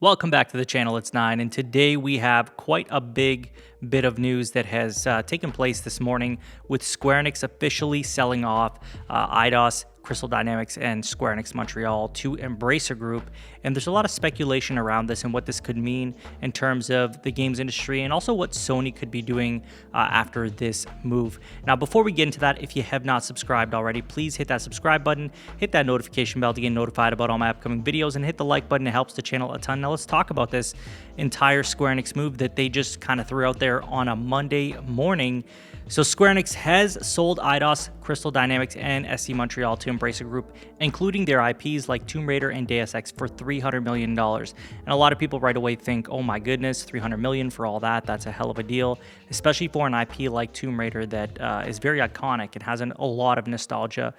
Welcome back to the channel, it's 9, and today we have quite a big bit of news that has taken place this morning with Square Enix officially selling off Eidos, Crystal Dynamics, and Square Enix Montreal to Embracer Group. And there's a lot of speculation around this and what this could mean in terms of the games industry and also what Sony could be doing after this move. Now, before we get into that, if you have not subscribed already, please hit that subscribe button, hit that notification bell to get notified about all my upcoming videos, and hit the like button. It helps the channel a ton. Now, let's talk about this entire Square Enix move that they just kind of threw out there on a Monday morning. So Square Enix has sold Eidos, Crystal Dynamics, and SC Montreal to Embracer Group, including their IPs like Tomb Raider and Deus Ex for $300 million. And a lot of people right away think, oh my goodness, $300 million for all that, that's a hell of a deal, especially for an IP like Tomb Raider that is very iconic and has a lot of nostalgia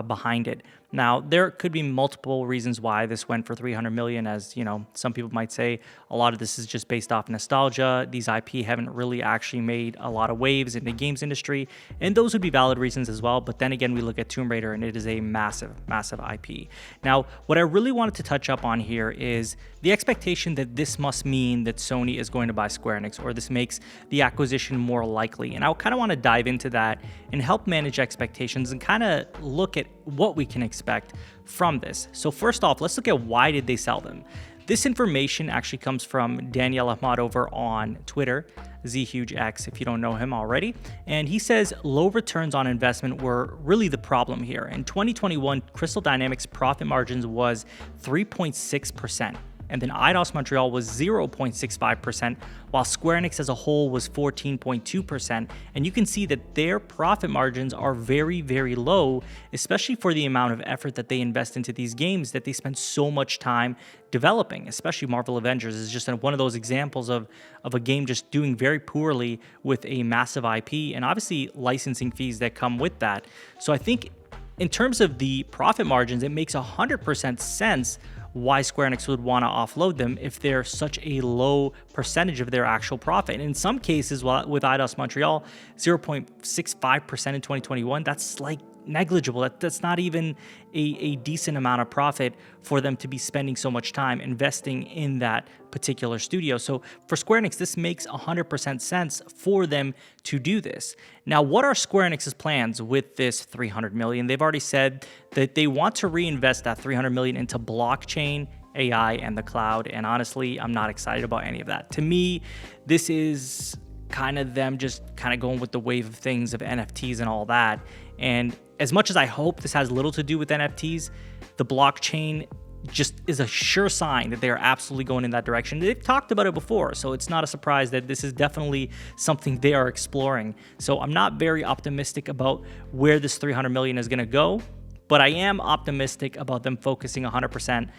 behind it. Now, there could be multiple reasons why this went for $300 million, as you know, some people might say a lot of this is just based off nostalgia. These IP haven't really actually made a lot of waves in the games industry, and those would be valid reasons as well. But then again, we look at Tomb Raider, and it is a massive, massive IP. Now, what I really wanted to touch up on here is the expectation that this must mean that Sony is going to buy Square Enix, or this makes the acquisition more likely. And I kind of want to dive into that and help manage expectations and kind of look at what we can expect from this. So first off, let's look at why did they sell them. This information actually comes from Daniel Ahmad over on Twitter, ZHugeX, if you don't know him already. And he says low returns on investment were really the problem here. In 2021, Crystal Dynamics profit margins was 3.6%. And then Eidos Montreal was 0.65%, while Square Enix as a whole was 14.2%. And you can see that their profit margins are very, very low, especially for the amount of effort that they invest into these games that they spend so much time developing. Especially Marvel Avengers is just one of those examples of a game just doing very poorly with a massive IP and obviously licensing fees that come with that. So I think in terms of the profit margins, it makes 100% sense why Square Enix would want to offload them if they're such a low percentage of their actual profit. And in some cases, with Eidos Montreal, 0.65% in 2021, that's like negligible. That's not even a decent amount of profit for them to be spending so much time investing in that particular studio. So for Square Enix, this makes 100% sense for them to do this. Now, what are Square Enix's plans with this $300 million? They've already said that they want to reinvest that $300 million into blockchain, AI, and the cloud. And honestly, I'm not excited about any of that. To me, this is kind of them just kind of going with the wave of things of NFTs and all that. And as much as I hope this has little to do with NFTs, the blockchain just is a sure sign that they are absolutely going in that direction. They've talked about it before, so it's not a surprise that this is definitely something they are exploring. So I'm not very optimistic about where this $300 million is going to go, but I am optimistic about them focusing 100%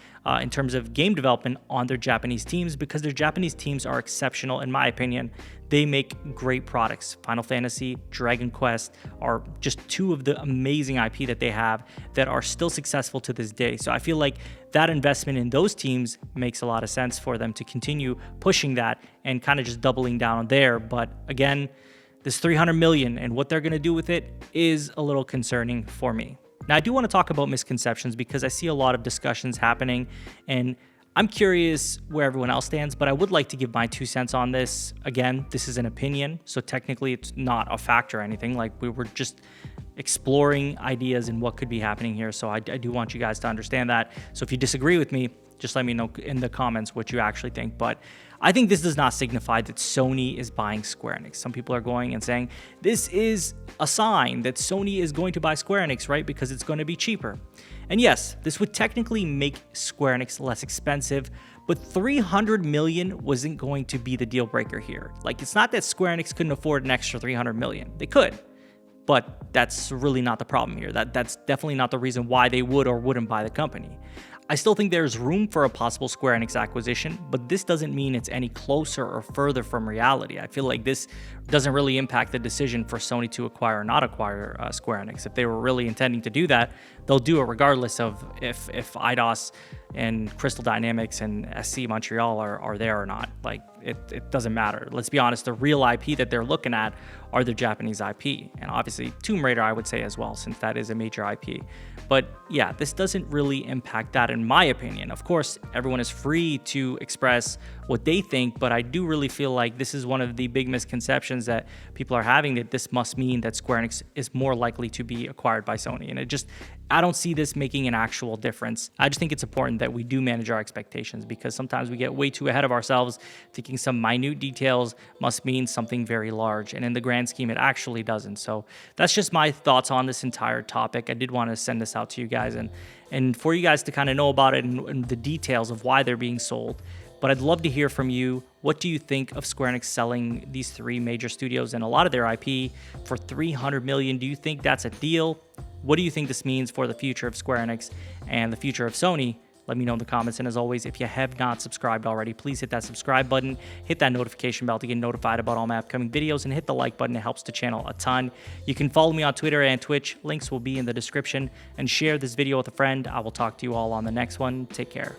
in terms of game development on their Japanese teams, because their Japanese teams are exceptional, in my opinion. They make great products. Final Fantasy, Dragon Quest are just two of the amazing IP that they have that are still successful to this day. So I feel like that investment in those teams makes a lot of sense for them to continue pushing that and kind of just doubling down there. But again, this $300 million and what they're going to do with it is a little concerning for me. Now, I do want to talk about misconceptions because I see a lot of discussions happening, and I'm curious where everyone else stands, but I would like to give my 2 cents on this. Again, this is an opinion, so technically it's not a fact or anything. Like, we were just exploring ideas and what could be happening here, so I do want you guys to understand that. So if you disagree with me, just let me know in the comments what you actually think. But I think this does not signify that Sony is buying Square Enix. Some people are going and saying this is a sign that Sony is going to buy Square Enix, right? Because it's going to be cheaper. And yes, this would technically make Square Enix less expensive, but $300 million wasn't going to be the deal breaker here. Like, it's not that Square Enix couldn't afford an extra $300 million. They could, but that's really not the problem here. That's definitely not the reason why they would or wouldn't buy the company. I still think there's room for a possible Square Enix acquisition, but this doesn't mean it's any closer or further from reality. I feel like this doesn't really impact the decision for Sony to acquire or not acquire Square Enix. If they were really intending to do that, they'll do it regardless of if Eidos and Crystal Dynamics and SC Montreal are there or not. Like, it doesn't matter. Let's be honest, the real IP that they're looking at are the Japanese IP, and obviously Tomb Raider, I would say, as well, since that is a major IP. But yeah, this doesn't really impact that, in my opinion. Of course, everyone is free to express what they think, but I do really feel like this is one of the big misconceptions that people are having, that this must mean that Square Enix is more likely to be acquired by Sony. And I don't see this making an actual difference. I just think it's important that we do manage our expectations, because sometimes we get way too ahead of ourselves, thinking some minute details must mean something very large. And in the grand scheme, it actually doesn't. So that's just my thoughts on this entire topic. I did want to send this out to you guys and for you guys to kind of know about it and the details of why they're being sold. But I'd love to hear from you. What do you think of Square Enix selling these 3 major studios and a lot of their IP for $300 million? Do you think that's a deal? What do you think this means for the future of Square Enix and the future of Sony? Let me know in the comments. And as always, if you have not subscribed already, please hit that subscribe button, hit that notification bell to get notified about all my upcoming videos, and hit the like button. It helps the channel a ton. You can follow me on Twitter and Twitch. Links will be in the description. And share this video with a friend. I will talk to you all on the next one. Take care.